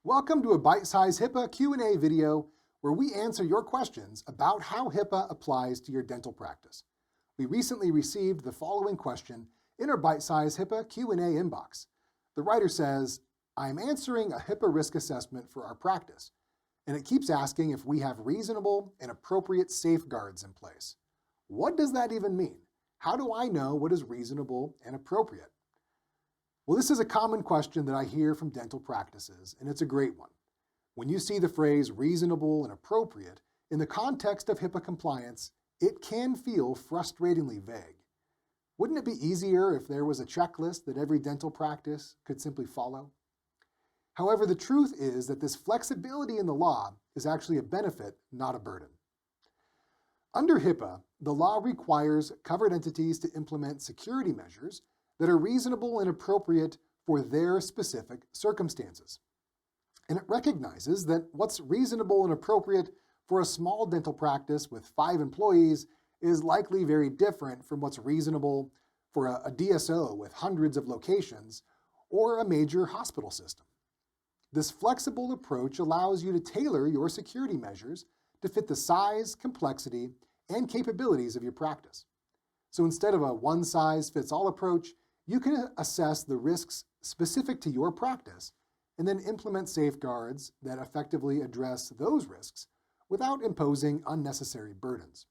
Welcome to a bite-sized HIPAA Q&A video where we answer your questions about how HIPAA applies to your dental practice. We recently received the following question in our bite-sized HIPAA Q&A inbox. The writer says, I'm answering a HIPAA risk assessment for our practice, and it keeps asking if we have reasonable and appropriate safeguards in place. What does that even mean? How do I know what is reasonable and appropriate? Well, this is a common question that I hear from dental practices, and it's a great one. When you see the phrase reasonable and appropriate in the context of HIPAA compliance, it can feel frustratingly vague. Wouldn't it be easier if there was a checklist that every dental practice could simply follow? However, the truth is that this flexibility in the law is actually a benefit, not a burden. Under HIPAA, the law requires covered entities to implement security measures that are reasonable and appropriate for their specific circumstances. And it recognizes that what's reasonable and appropriate for a small dental practice with 5 employees is likely very different from what's reasonable for a DSO with hundreds of locations or a major hospital system. This flexible approach allows you to tailor your security measures to fit the size, complexity, and capabilities of your practice. So instead of a one-size-fits-all approach, you can assess the risks specific to your practice and then implement safeguards that effectively address those risks without imposing unnecessary burdens.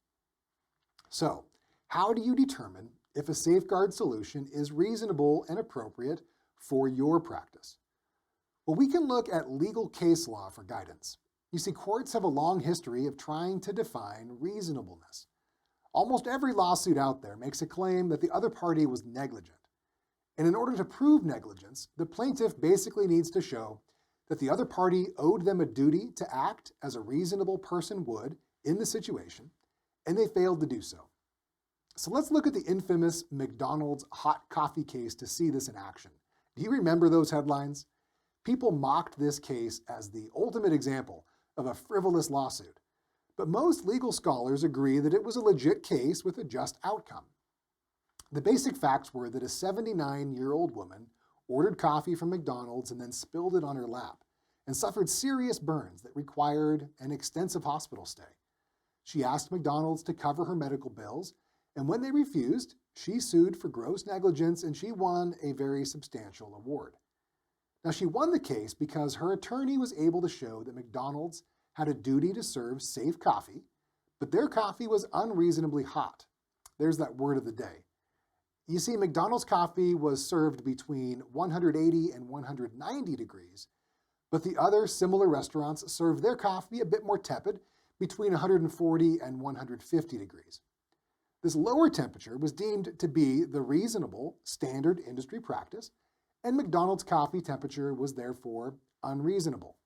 So, how do you determine if a safeguard solution is reasonable and appropriate for your practice? Well, we can look at legal case law for guidance. You see, courts have a long history of trying to define reasonableness. Almost every lawsuit out there makes a claim that the other party was negligent. And in order to prove negligence, the plaintiff basically needs to show that the other party owed them a duty to act as a reasonable person would in the situation, and they failed to do so. So let's look at the infamous McDonald's hot coffee case to see this in action. Do you remember those headlines? People mocked this case as the ultimate example of a frivolous lawsuit. But most legal scholars agree that it was a legit case with a just outcome. The basic facts were that a 79-year-old woman ordered coffee from McDonald's and then spilled it on her lap and suffered serious burns that required an extensive hospital stay. She asked McDonald's to cover her medical bills, and when they refused, she sued for gross negligence and she won a very substantial award. Now, she won the case because her attorney was able to show that McDonald's had a duty to serve safe coffee, but their coffee was unreasonably hot. There's that word of the day. You see, McDonald's coffee was served between 180 and 190 degrees, but the other similar restaurants served their coffee a bit more tepid, between 140 and 150 degrees. This lower temperature was deemed to be the reasonable standard industry practice, and McDonald's coffee temperature was therefore unreasonable.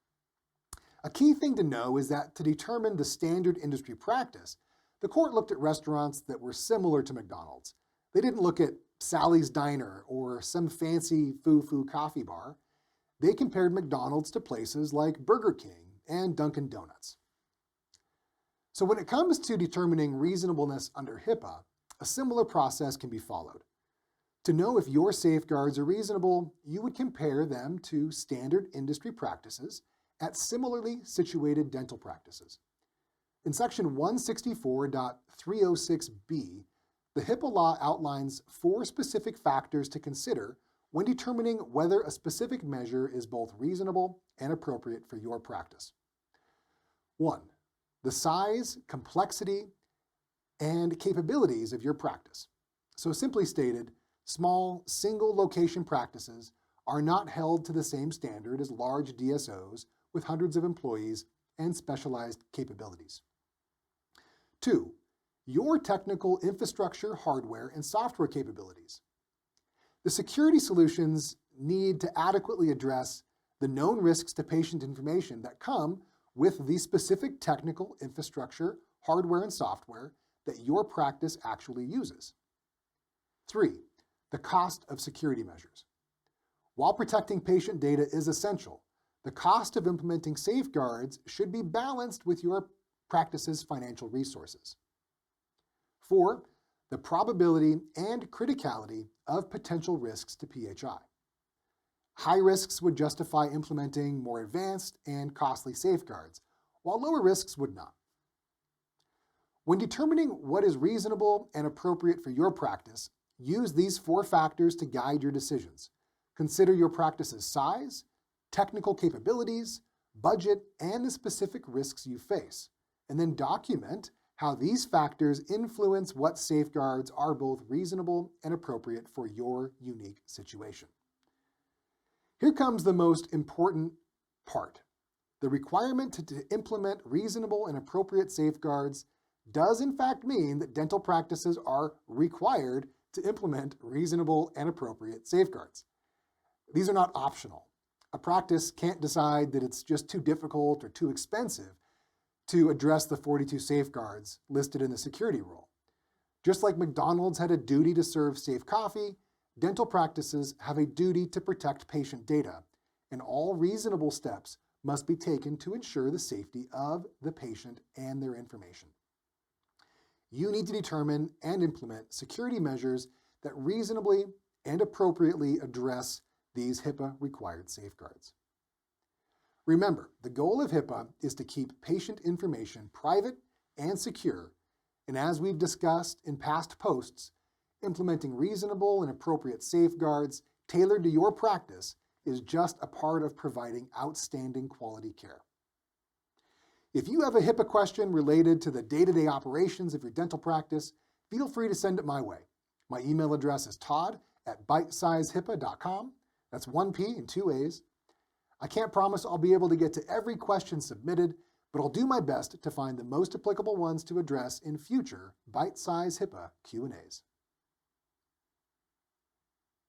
A key thing to know is that to determine the standard industry practice, the court looked at restaurants that were similar to McDonald's. They didn't look at Sally's Diner or some fancy foo-foo coffee bar. They compared McDonald's to places like Burger King and Dunkin' Donuts. So when it comes to determining reasonableness under HIPAA, a similar process can be followed. To know if your safeguards are reasonable, you would compare them to standard industry practices at similarly situated dental practices. In section 164.306b, the HIPAA law outlines 4 specific factors to consider when determining whether a specific measure is both reasonable and appropriate for your practice. 1. The size, complexity, and capabilities of your practice. So simply stated, small, single-location practices are not held to the same standard as large DSOs with hundreds of employees and specialized capabilities. 2. Your technical infrastructure, hardware, and software capabilities. The security solutions need to adequately address the known risks to patient information that come with the specific technical infrastructure, hardware, and software that your practice actually uses. 3. The cost of security measures. While protecting patient data is essential, the cost of implementing safeguards should be balanced with your practice's financial resources. 4. The probability and criticality of potential risks to PHI. High risks would justify implementing more advanced and costly safeguards, while lower risks would not. When determining what is reasonable and appropriate for your practice, use these 4 factors to guide your decisions. Consider your practice's size, technical capabilities, budget, and the specific risks you face, and then document how these factors influence what safeguards are both reasonable and appropriate for your unique situation. Here comes the most important part. The requirement to implement reasonable and appropriate safeguards does in fact mean that dental practices are required to implement reasonable and appropriate safeguards. These are not optional. A practice can't decide that it's just too difficult or too expensive to address the 42 safeguards listed in the security rule. Just like McDonald's had a duty to serve safe coffee, dental practices have a duty to protect patient data, and all reasonable steps must be taken to ensure the safety of the patient and their information. You need to determine and implement security measures that reasonably and appropriately address these HIPAA-required safeguards. Remember, the goal of HIPAA is to keep patient information private and secure, and as we've discussed in past posts, implementing reasonable and appropriate safeguards tailored to your practice is just a part of providing outstanding quality care. If you have a HIPAA question related to the day-to-day operations of your dental practice, feel free to send it my way. My email address is todd@bitesizehipaa.com. That's 1 P and 2 A's. I can't promise I'll be able to get to every question submitted, but I'll do my best to find the most applicable ones to address in future Bite Size HIPAA Q&As.